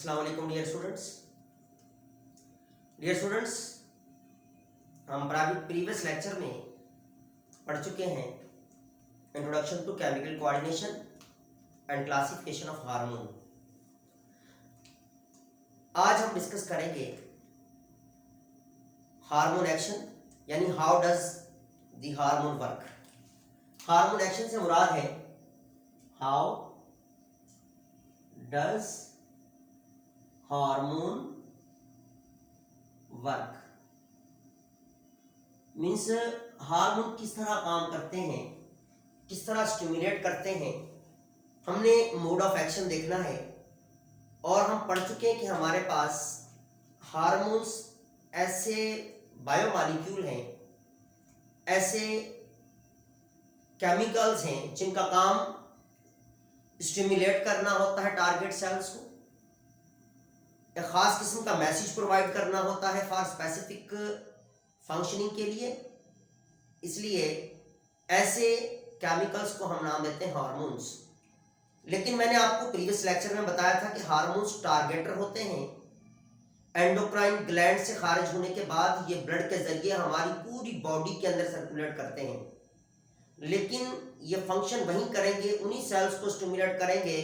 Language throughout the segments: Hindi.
अस्सलाम वालेकुम डियर स्टूडेंट्स, हम प्रीवियस लेक्चर में पढ़ चुके हैं introduction to chemical coordination and classification of hormone. आज हम डिस्कस करेंगे हार्मोन एक्शन, यानी how does the hormone work. Hormone action से मुराद है how does hormone work, means hormone किस तरह काम करते हैं, किस तरह स्टिमुलेट करते हैं। हमने मोड ऑफ एक्शन देखना है और हम पढ़ चुके हैं कि हमारे पास हार्मोन्स ऐसे बायोमॉलिक्यूल हैं, ऐसे केमिकल्स हैं जिनका काम स्टिमुलेट करना होता है टारगेट सेल्स को, एक खास किस्म का मैसेज प्रोवाइड करना होता है फॉर स्पेसिफिक फंक्शनिंग के लिए। इसलिए ऐसे केमिकल्स को हम नाम देते हैं हार्मोन्स। लेकिन मैंने आपको प्रीवियस लेक्चर में बताया था कि हार्मोन्स टारगेटर होते हैं, एंडोक्राइन ग्लैंड से खारिज होने के बाद ये ब्लड के जरिए हमारी पूरी बॉडी के अंदर सर्कुलेट करते हैं, लेकिन ये फंक्शन वहीं करेंगे, उन्हीं सेल्स को स्टिमुलेट करेंगे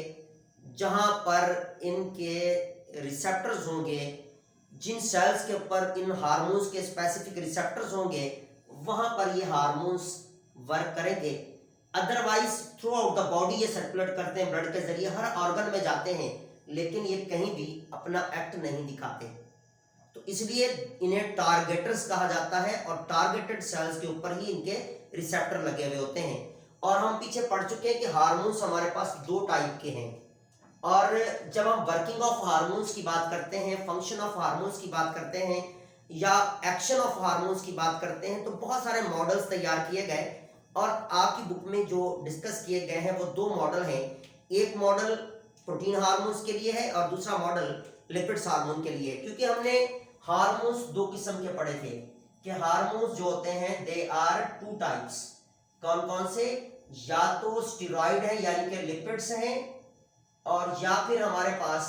जहां पर इनके रिसेप्टर्स होंगे। जिन सेल्स के ऊपर इन हार्मोन्स के स्पेसिफिक रिसेप्टर्स होंगे वहां पर ये हार्मोन्स वर्क करेंगे। Otherwise through out the body ये सर्कुलेट करते हैं, ब्लड के जरिए हर ऑर्गन में जाते हैं, लेकिन ये कहीं भी अपना एक्ट नहीं दिखाते। तो इसलिए इन्हें टारगेटर्स कहा जाता है और टारगेटेड सेल्स के ऊपर ही इनके रिसेप्टर लगे हुए होते हैं। और हम पीछे पढ़ चुके हैं कि हार्मोन्स हमारे पास दो टाइप के हैं, और जब हम वर्किंग ऑफ हार्मोन्स की बात करते हैं, फंक्शन ऑफ हार्मोन्स की बात करते हैं या एक्शन ऑफ हार्मोन्स की बात करते हैं, तो बहुत सारे मॉडल्स तैयार किए गए और आपकी बुक में जो डिस्कस किए गए हैं वो दो मॉडल हैं। एक मॉडल प्रोटीन हार्मोन्स के लिए है और दूसरा मॉडल लिपिड्स हार्मोन के लिए। क्योंकि हमने हार्मोन्स दो किस्म के पढ़े थे कि हार्मोन्स जो होते हैं दे आर टू टाइप्स। कौन कौन से? या तो स्टेरॉइड है यानी कि लिपिड्स हैं, और या फिर हमारे पास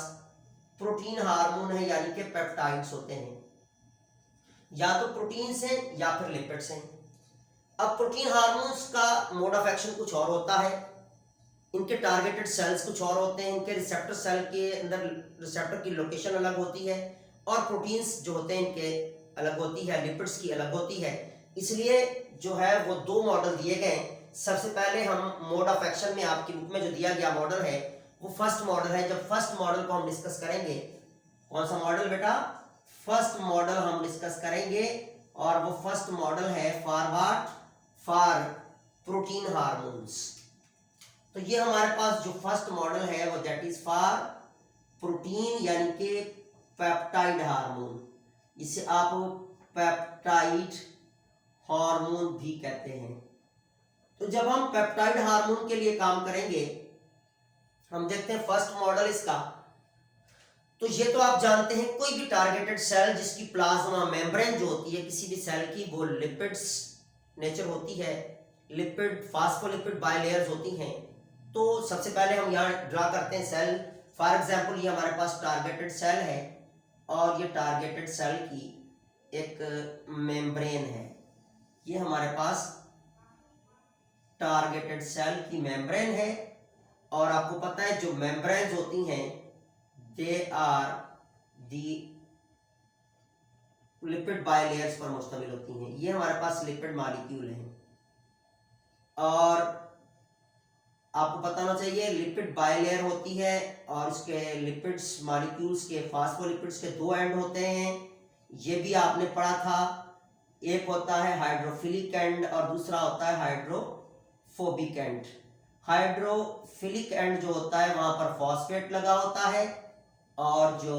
प्रोटीन हार्मोन है यानी कि पेप्टाइड्स होते हैं। या तो प्रोटीन्स हैं या फिर लिपिड्स हैं। अब प्रोटीन हार्मोन्स का मोड ऑफ एक्शन कुछ और होता है, इनके टारगेटेड सेल्स कुछ और होते हैं, इनके रिसेप्टर सेल के अंदर रिसेप्टर की लोकेशन अलग होती है, और प्रोटीन्स जो होते हैं इनके अलग होती है, लिपिड्स की अलग होती है। इसलिए जो है वो दो मॉडल दिए गए। सबसे पहले हम मोड ऑफ एक्शन में आपकी बुक में जो दिया गया मॉडल है वो फर्स्ट मॉडल है। जब फर्स्ट मॉडल को हम डिस्कस करेंगे, कौन सा मॉडल बेटा? फर्स्ट मॉडल हम डिस्कस करेंगे, और वो फर्स्ट मॉडल है for what? For protein hormones. तो ये हमारे पास जो फर्स्ट मॉडल है वो दैट इज फॉर प्रोटीन यानी कि पेप्टाइड हार्मोन। इसे आप पेप्टाइड हार्मोन भी कहते हैं। तो जब हम पेप्टाइड हार्मोन के लिए काम करेंगे, हम देखते हैं फर्स्ट मॉडल इसका। तो ये तो आप जानते हैं कोई भी टारगेटेड सेल जिसकी प्लाज्मा मेम्ब्रेन जो होती है किसी भी सेल की, वो लिपिड्स नेचर होती है, लिपिड फास्फोलिपिड बाइलेयर्स होती हैं। तो सबसे पहले हम यहाँ ड्रा करते हैं सेल। फॉर एग्जांपल ये हमारे पास टारगेटेड सेल है और ये टारगेटेड सेल की एक मेम्ब्रेन है। ये हमारे पास टारगेटेड सेल की मेम्ब्रेन है, और आपको पता है जो मेम्ब्रेन्स होती हैं दे आर दी लिपिड बाइलेयर्स पर मुश्तमिल होती हैं। ये हमारे पास लिपिड मॉलिक्यूल हैं, और आपको पता होना चाहिए लिपिड बाइलेयर होती है और इसके लिपिड्स मॉलिक्यूल्स के फास्फोलिपिड्स के दो एंड होते हैं। ये भी आपने पढ़ा था, एक होता है हाइड्रोफिलिक एंड और दूसरा होता है हाइड्रोफोबिक एंड। हाइड्रोफिलिक एंड जो होता है वहां पर फॉस्फेट लगा होता है, और जो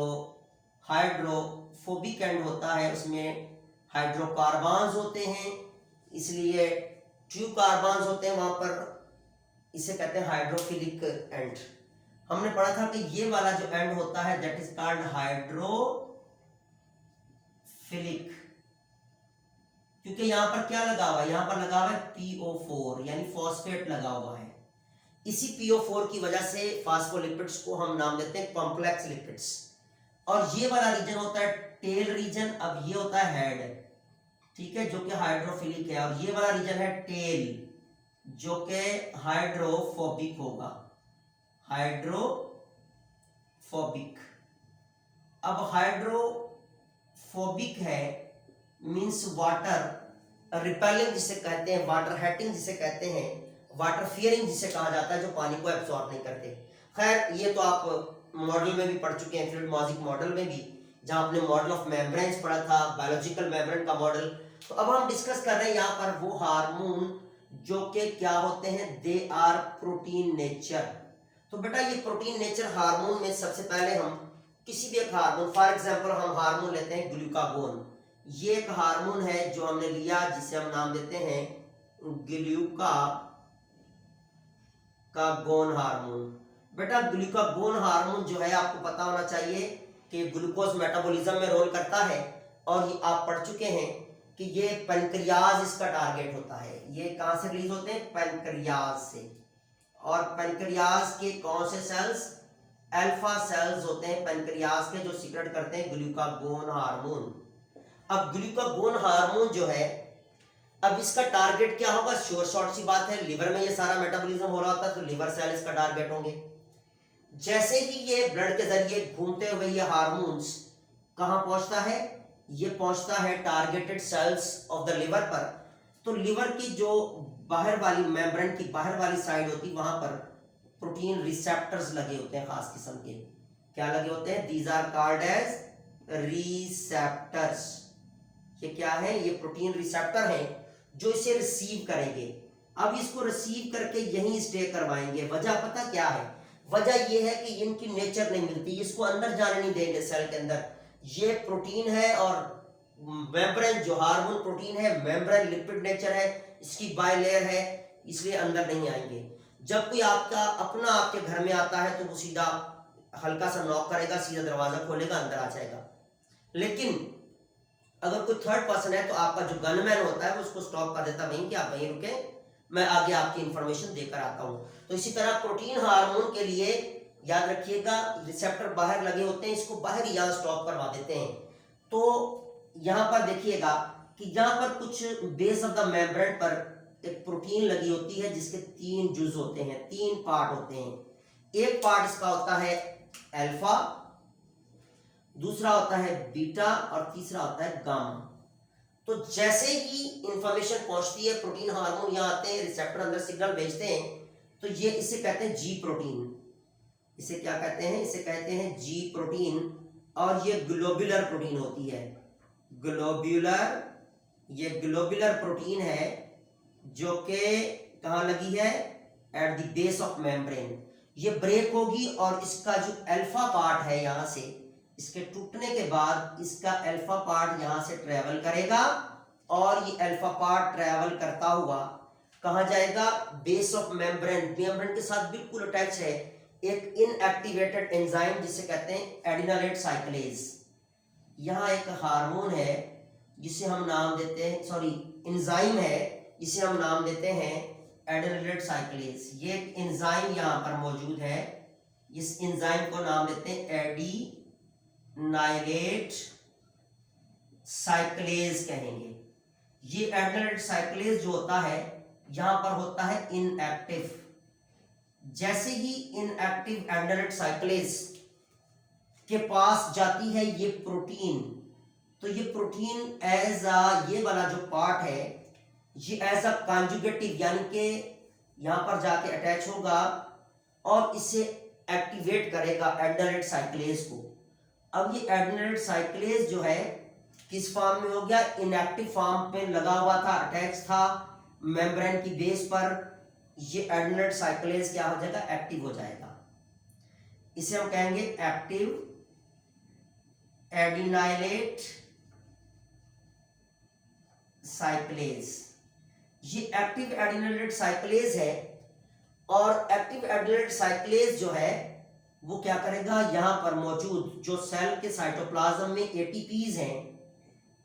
हाइड्रोफोबिक एंड होता है उसमें हाइड्रोकार्बन्स होते हैं, इसलिए ट्यू कार्बन्स होते हैं वहां पर, इसे कहते हैं हाइड्रोफिलिक एंड। हमने पढ़ा था कि ये वाला जो एंड होता है दैट इज कॉल्ड हाइड्रोफिलिक, क्योंकि यहां पर क्या लगा हुआ है? यहां पर लगा हुआ है PO4 यानी फॉस्फेट लगा हुआ है। इसी PO4 की वजह से फास्फोलिपिड्स को हम नाम देते हैं कॉम्प्लेक्स लिपिड्स। और ये वाला रीजन होता है टेल रीजन, अब ये होता है हेड, ठीक है, जो कि हाइड्रोफिलिक है, और ये वाला रीजन है टेल जो कि हाइड्रोफोबिक होगा, हाइड्रोफोबिक। अब हाइड्रोफोबिक है मींस वाटर रिपेलिंग जिसे कहते हैं, वाटर हेटिंग जिसे कहते हैं, वाटर फियरिंग जिसे कहा जाता है, जो पानी को एब्सॉर्ब नहीं करते। खैर ये तो आप मॉडल में भी पढ़ चुके हैं, फ्लूइड मॉजिक मॉडल में भी, जहां आपने मॉडल ऑफ मेम्ब्रेन्स पढ़ा था, बायोलॉजिकल मेम्ब्रेन का मॉडल। तो अब हम डिस्कस कर रहे हैं यहाँ पर वो हार्मोन जो कि क्या होते हैं, दे आर प्रोटीन नेचर। तो बेटा ये प्रोटीन नेचर हार्मोन में सबसे पहले हम किसी भी एक हार्मोन, फॉर एग्जांपल हम हार्मोन लेते हैं ग्लूकागोन, ये एक हार्मोन है जो हमने लिया जिसे हम नाम देते हैं ग्लूकागोन हार्मोन। बेटा ग्लूकागोन हार्मोन जो है आपको पता होना चाहिए कि ग्लूकोज मेटाबॉलिज्म में रोल करता है, और ये आप पढ़ चुके हैं कि ये पैनक्रियाज इसका टारगेट होता है। ये कहां से रिलीज होते हैं, पैनक्रियाज से, और पैनक्रियाज के कौन से सेल्स, अल्फा सेल्स होते हैं पैनक्रियाज के, जो सीक्रेट करते हैं ग्लूकागोन हार्मोन। अब ग्लूकागोन हार्मोन जो है, अब इसका टारगेट क्या होगा, श्योर शॉर्ट सी बात है, लिवर में ये सारा मेटाबॉलिज्म हो रहा होता है तो लिवर सेल इसका टारगेट होंगे। जैसे ही ये ब्लड के जरिए घूमते हुए ये हार्मोन्स कहां पहुंचता है, ये पहुंचता है targeted cells of the liver पर। तो लिवर की जो बाहर वाली मेम्ब्रेन की बाहर वाली साइड होती है, वहां पर प्रोटीन रिसेप्टर्स लगे होते हैं खास किस्म के। क्या लगे होते हैं, these are called as receptors. ये क्या है, ये प्रोटीन रिसेप्टर है जो इसे रिसीव करेंगे। अब इसको रिसीव करके यहीं स्टे करवाएंगे। वजह पता क्या है, वजह ये है कि इनकी नेचर नहीं मिलती, इसको अंदर जाने नहीं देंगे सेल के अंदर। ये प्रोटीन है और मेम्ब्रेन जो हार्मोन प्रोटीन है, मेम्ब्रेन लिपिड नेचर है, इसकी बाइलेयर है, इसलिए अंदर नहीं आएंगे। जब कोई आपका अपना आपके घर में आता है तो वो सीधा हल्का सा नॉक करेगा, सीधा दरवाजा खोलेगा, अंदर आ जाएगा। लेकिन अगर कोई थर्ड पर्सन है तो आपका जो गनमैन होता है वो उसको स्टॉप कर देता है वहीं कि आप वहीं रुके, मैं आगे आपकी इंफॉर्मेशन देकर आता हूं। तो इसी तरह प्रोटीन हार्मोन के लिए याद रखिएगा, रिसेप्टर बाहर लगे होते हैं, इसको बाहर ही यहां स्टॉप करवा देते हैं। तो यहां पर देखिएगा कि यहां पर कुछ बेस ऑफ द मेम्ब्रेन पर एक प्रोटीन लगी होती है जिसके 3 जुज होते हैं, 3 पार्ट होते हैं। एक पार्ट इसका होता है अल्फा, दूसरा होता है बीटा, और तीसरा होता है गामा। तो जैसे ही इंफॉर्मेशन पहुंचती है, प्रोटीन हार्मोन यहाँ आते हैं, रिसेप्टर अंदर सिग्नल भेजते हैं, तो ये इसे कहते हैं जी प्रोटीन। इसे क्या कहते हैं, इसे कहते हैं जी प्रोटीन। और ये ग्लोब्यूलर प्रोटीन होती है, ग्लोब्यूलर, ये ग्लोब्यूलर प्रोटीन है जो कि कहाँ लगी है, at the base of membrane. ये ब्रेक होगी और इसका जो अल्फा पार्ट है यहाँ से, इसके टूटने के बाद इसका अल्फा पार्ट यहां से ट्रेवल करेगा, और ये अल्फा पार्ट ट्रेवल करता हुआ कहां जाएगा, बेस ऑफ मेम्ब्रेन। मेम्ब्रेन के साथ बिल्कुल अटैच है एक इनएक्टिवेटेड एंजाइम जिसे कहते हैं एडिनालेट साइक्लेज। यहां एक हार्मोन है जिसे हम नाम देते हैं, सॉरी एंजाइम है जिसे हम नाम देते हैं एडिनालेट साइक्लेज। ये एक एंजाइम यहां पर मौजूद है, इस एंजाइम को नाम देते हैं एडिनालेट साइक्लेज कहेंगे। ये एडिनालेट साइक्लेज जो होता है यहां पर होता है इनएक्टिव। जैसे ही इनएक्टिव एडिनालेट साइक्लेज के पास जाती है ये प्रोटीन, तो ये प्रोटीन एज अ, ये वाला जो पार्ट है ये एज अ कॉन्जुगेटिव, यानी कि यहां पर जाके अटैच होगा और इसे एक्टिवेट करेगा एडिनालेट साइक्लेज को। अब ये एडिनालेट साइक्लेज जो है किस फॉर्म में हो गया, इनएक्टिव फॉर्म पे लगा हुआ था, अटैच था मेम्ब्रेन की बेस पर। ये एडिनालेट साइक्लेज क्या हो जाएगा, एक्टिव हो जाएगा। इसे हम कहेंगे एक्टिव एडिनालेट साइक्लेज। ये एक्टिव एडिनालेट साइक्लेज है, और एक्टिव एडिनालेट साइक्लेज जो है वो क्या करेगा, यहां पर मौजूद जो सेल के साइटोप्लाज्म में एटीपीज हैं,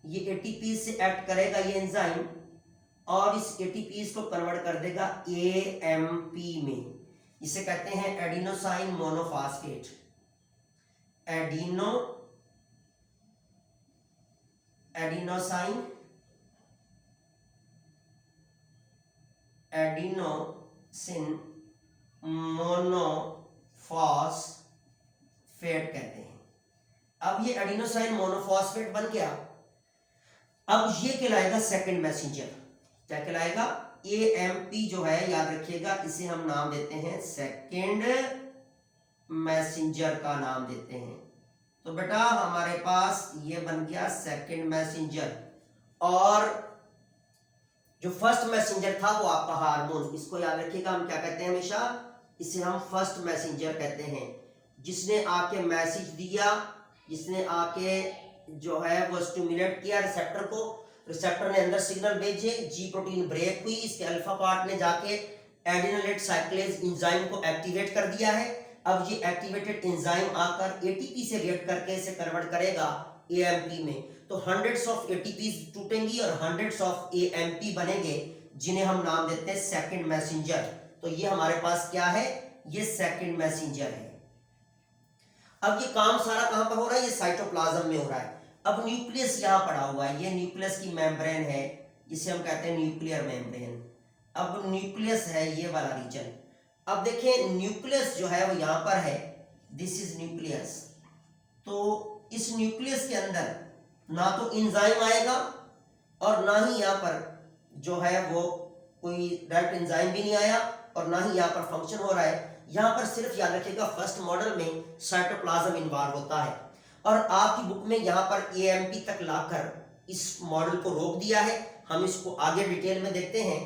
ये एटीपीज से एक्ट करेगा ये एंजाइम, और इस एटीपीज को कन्वर्ट कर देगा एएमपी में। इसे कहते हैं adenosine monophosphate, adenosine adenosine monophosphate कहते हैं। अब ये एडिनोसाइन मोनोफॉस्फेट बन गया, अब ये कहलाएगा सेकंड मैसेंजर। क्या कहलाएगा? AMP जो है, याद रखिएगा, इसे हम नाम देते हैं सेकंड मैसेंजर का नाम देते हैं। तो बेटा हमारे पास ये बन गया सेकंड मैसेंजर, और जो फर्स्ट मैसेंजर था वो आपका हार्मोन। इसको याद रखिएगा, हम क्या कहते हैं हमेशा, इसे हम फर्स्ट मैसेंजर कहते हैं, जिसने आके मैसेज दिया, जिसने आके जो है वो स्टिमुलेट किया रिसेप्टर को, रिसेप्टर ने अंदर सिग्नल भेजे, जी प्रोटीन ब्रेक हुई, इसके अल्फा पार्ट ने जाके एडिनोलेट साइक्लेज एंजाइम को एक्टिवेट कर दिया है। अब ये एक्टिवेटेड एंजाइम आकर ATP से रिएक्ट करके इसे कन्वर्ट करेगा AMP में। तो हंड्रेड्स ऑफ ATPs टूटेंगी और हंड्रेड्स ऑफ AMP बनेंगे, जिन्हें हम नाम देते हैं सेकंड मैसेंजर। तो ये हमारे पास क्या है? ये सेकंड मैसेंजर है। अब ये काम सारा कहां पर हो रहा है? ये साइटोप्लाज्म में हो रहा है। अब न्यूक्लियस यहां पड़ा हुआ है, ये न्यूक्लियस की मेम्ब्रेन है, जिसे हम कहते हैं न्यूक्लियर मेम्ब्रेन। अब न्यूक्लियस है ये वाला रीजन। अब देखिए न्यूक्लियस जो है वो यहां पर है, दिस इज न्यूक्लियस। तो इस न्यूक्लियस के अंदर ना तो एंजाइम आएगा और ना ही यहाँ पर जो है वो कोई डायरेक्ट एंजाइम भी नहीं आया, और ना ही यहाँ पर फंक्शन हो रहा है। यहाँ पर सिर्फ याद रखिएगा फर्स्ट मॉडल में साइटोप्लाज्म इन्वॉल्व होता है, और आपकी बुक में यहाँ पर AMP तक लाकर इस मॉडल को रोक दिया है। हम इसको आगे डिटेल में देखते हैं।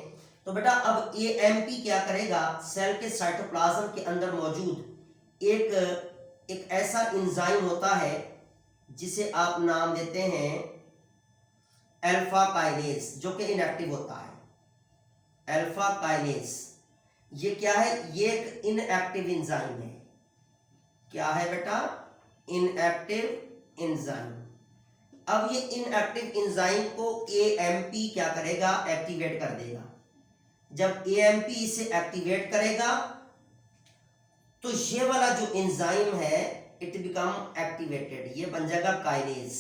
तो बेटा अब AMP क्या करेगा? सेल के साइटोप्लाज्म के अंदर मौजूद एक ऐसा एंजाइम होता है जिसे आप नाम देते हैं अल्फा काइनेज, जो कि इनएक्टिव होता है। अल्फा काइनेज ये क्या है? ये एक इनएक्टिव एंजाइम है। क्या है बेटा? Inactive enzyme. अब ये इनएक्टिव एंजाइम को AMP क्या करेगा? एक्टिवेट कर देगा। जब AMP इसे एक्टिवेट करेगा तो ये वाला जो एंजाइम है इट बिकम एक्टिवेटेड, ये बन जाएगा काइनेज।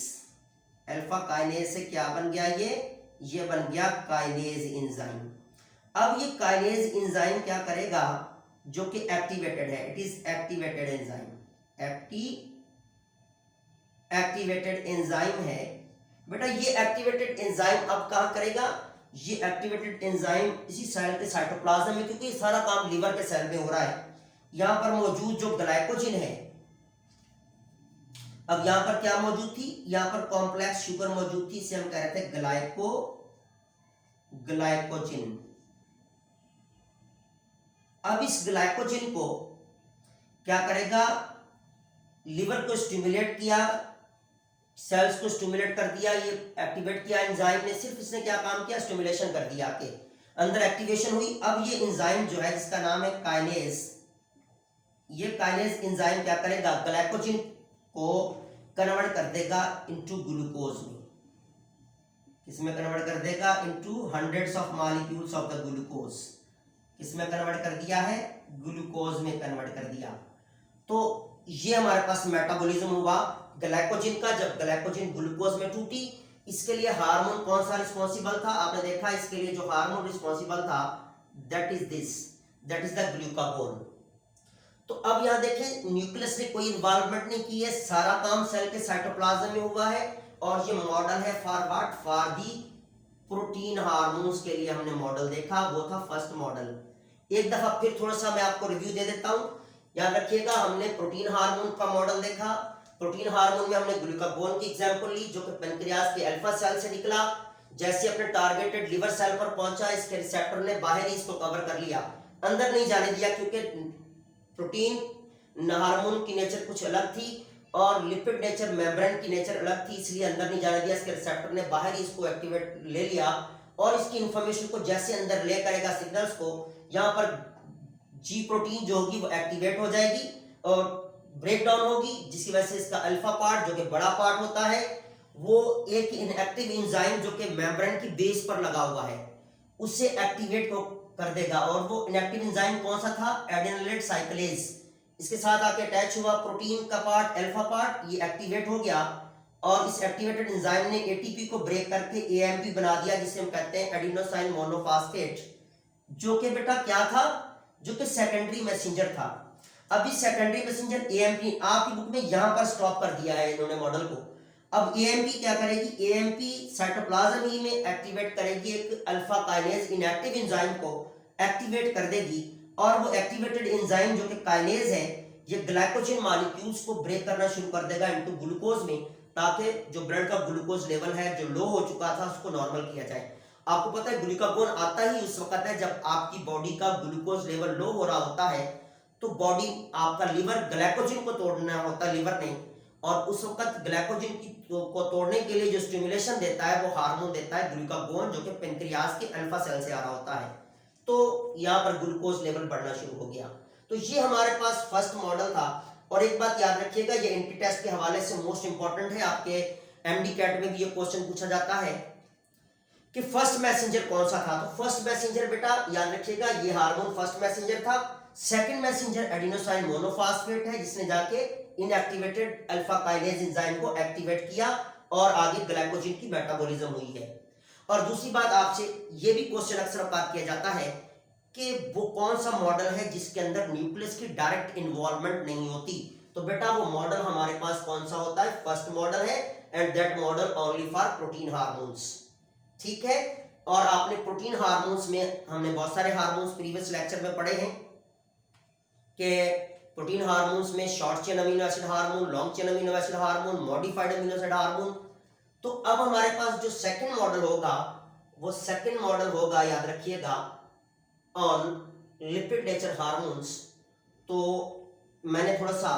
अल्फा काइनेज से क्या बन गया? ये बन गया काइनेज एंजाइम। अब ये काइनेज एंजाइम क्या करेगा? जो कि एक्टिवेटेड है, it is activated enzyme, activated enzyme है। बेटा ये एक्टिवेटेड एंजाइम अब कहां करेगा? ये एक्टिवेटेड एंजाइम इसी सेल के साइटोप्लाज्म में, क्योंकि सारा काम लीवर के सेल में हो रहा है, यहां पर मौजूद जो ग्लाइकोजन है, अब यहां पर क्या मौजूद थी? यहां पर कॉम्प्लेक्स शुगर मौजूद थी, इसे हम कह रहे थे ग्लाइकोजन। अब इस ग्लाइकोजन को क्या करेगा? लिवर को स्टिमुलेट किया, सेल्स को स्टिमुलेट कर दिया, ये एक्टिवेट किया एंजाइम ने। सिर्फ इसने क्या काम किया? स्टिमुलेशन कर दिया, के अंदर एक्टिवेशन हुई। अब ये एंजाइम जो है जिसका नाम है काइनेज, ये काइनेज एंजाइम क्या करेगा? ग्लाइकोजन को कन्वर्ट कर देगा इनटू ग्लूकोज में। किसमें कन्वर्ट कर देगा? Into hundreds of molecules of the glucose. किसमें कन्वर्ट कर दिया है? ग्लूकोज में कन्वर्ट कर दिया। तो ये हमारे पास मेटाबॉलिज्म हुआ ग्लाइकोजन का। जब ग्लाइकोजन ग्लूकोज में टूटी, इसके लिए हार्मोन कौन सा रिस्पॉन्सिबल था? आपने देखा इसके लिए जो हार्मोन रिस्पॉन्सिबल था दैट इज द ग्लूकागोन। तो अब यहां देखें न्यूक्लियस ने कोई इन्वॉल्वमेंट नहीं की है, सारा काम सेल के साइटोप्लाज्म में हुआ है। और ये मॉडल है for what? For the protein hormones के लिए हमने मॉडल देखा, वो था फर्स्ट मॉडल। एक दफा फिर थोड़ा सा मैं आपको रिव्यू दे देता हूं। याद रखिएगा हमने प्रोटीन हार्मोन का मॉडल देखा। प्रोटीन हार्मोन में हमने ग्लूकागोन की एग्जांपल ली, जो कि पैंक्रियाज के अल्फा सेल से निकला। जैसे अपने टारगेटेड लिवर सेल पर पहुंचा, इसके रिसेप्टर ने बाहर ही इसको कवर कर लिया, अंदर नहीं जाने दिया, क्योंकि प्रोटीन हार्मोन की नेचर कुछ अलग थी और लिपिड नेचर, मेम्ब्रेन की नेचर अलग थी, इसलिए अंदर नहीं जाने दिया। इसके रिसेप्टर ने बाहर ही इसको एक्टिवेट ले लिया, और इसकी इंफॉर्मेशन को जैसे अंदर ले करेगा सिग्नल्स को, यहाँ पर जी प्रोटीन जो होगी वो एक्टिवेट हो जाएगी और ब्रेक डाउन होगी, जिसकी वजह से इसका अल्फा पार्ट जो कि बड़ा पार्ट होता है, वो एक इनएक्टिव एंजाइम जो कि मेम्ब्रेन की बेस पर लगा हुआ है उससे एक्टिवेट को कर देगा। और वो इनएक्टिव एंजाइम कौन सा था? एडिनोलेट साइक्लेज। इसके साथ आके अटैच हुआ प्रोटीन का पार्ट, अल्फा पार्ट, ये एक्टिवेट हो गया। और इस एक्टिवेटेड एंजाइम ने एटीपी को ब्रेक करके एएमपी बना दिया, जिसे हम कहते हैं एडिनोसाइन मोनोफॉस्फेट, जो कि बेटा क्या था, जो कि सेकेंडरी मैसेंजर था। अब इस सेकेंडरी मैसेंजर एएमपी आपकी बुक में यहां पर स्टॉप कर दिया है इन्होंने मॉडल को। अब एएमपी क्या करेगी, एएमपी साइटोप्लाज्म ही में एक्टिवेट करेगी एक अल्फा काइनेज इनएक्टिव एंजाइम को एक्टिवेट कर देगी, और वो एक्टिवेटेड एंजाइम जो कि काइनेज है ये ग्लाइकोजन मॉलिक्यूल्स को ब्रेक करना शुरू कर देगा इनटू ग्लूकोज में, ताकि जो ब्लड का ग्लूकोज लेवल है जो लो हो चुका था उसको नॉर्मल किया जाए। आपको पता है ग्लूकागोन आता ही उस वक्त है जब आपकी बॉडी का ग्लूकोज लेवल लो हो रहा होता है, तो बॉडी आपका लिवर ग्लाइकोजन को तोड़ना होता है, लिवर ने, और उस वक्त ग्लाइकोजन को तोड़ने के लिए जो स्टिमुलेशन देता है वो हार्मोन देता है ग्लूकागोन, जो कि पेनक्रियास के अल्फा सेल से आ रहा होता है। तो यहाँ पर ग्लूकोज लेवल बढ़ना शुरू हो गया। तो ये हमारे पास फर्स्ट मॉडल था। और एक बात याद रखिएगा, ये एंटी टेस्ट के हवाले से मोस्ट इंपॉर्टेंट है, आपके एमडी कैट में भी ये क्वेश्चन पूछा जाता है कि फर्स्ट मैसेंजर कौन सा था। तो फर्स्ट मैसेंजर बेटा याद रखिएगा ये हार्मोन फर्स्ट मैसेंजर था। सेकंड मैसेंजर एडिनोसाइन मोनोफॉस्फेट है, जिसने जाके इनएक्टिवेटेड अल्फा काइनेज एंजाइम को एक्टिवेट किया और आगे ग्लाइकोजन की मेटाबॉलिज्म हुई है। और दूसरी बात आपसे ये भी क्वेश्चन अक्सर बात किया जाता है कि वो कौन सा मॉडल है जिसके अंदर न्यूक्लियस की डायरेक्ट इन्वॉल्वमेंट नहीं होती। तो बेटा वो मॉडल हमारे पास कौन सा होता है, फर्स्ट मॉडल है, and that model only for protein hormones. ठीक है। और आपने प्रोटीन हार्मोन्स में हमने बहुत सारे हार्मोन्स प्रीवियस लेक्चर में पढ़े हैं कि प्रोटीन हार्मोन्स में short chain amino acid hormone, long chain amino acid hormone, modified amino acid hormone. तो अब हमारे पास जो सेकंड मॉडल होगा वो सेकंड मॉडल होगा, याद रखिएगा, ऑन लिपिड नेचर हार्मोन्स। तो मैंने थोड़ा सा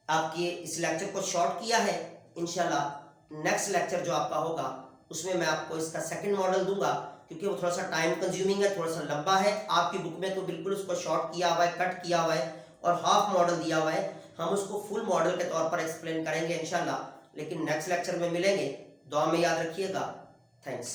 आपके इस लेक्चर को शॉर्ट किया है, इंशाल्लाह नेक्स्ट लेक्चर जो आपका होगा उसमें मैं आपको इसका सेकंड मॉडल दूंगा, क्योंकि वो थोड़ा सा टाइम कंज्यूमिंग है, थोड़ा सा लंबा है। आपकी बुक में तो बिल्कुल उसको शॉर्ट किया हुआ है, कट किया हुआ है और हाफ मॉडल दिया हुआ है। हम उसको फुल मॉडल के तौर पर एक्सप्लेन करेंगे इंशाल्लाह, लेकिन नेक्स्ट लेक्चर में मिलेंगे। दुआ में याद रखिएगा। थैंक्स।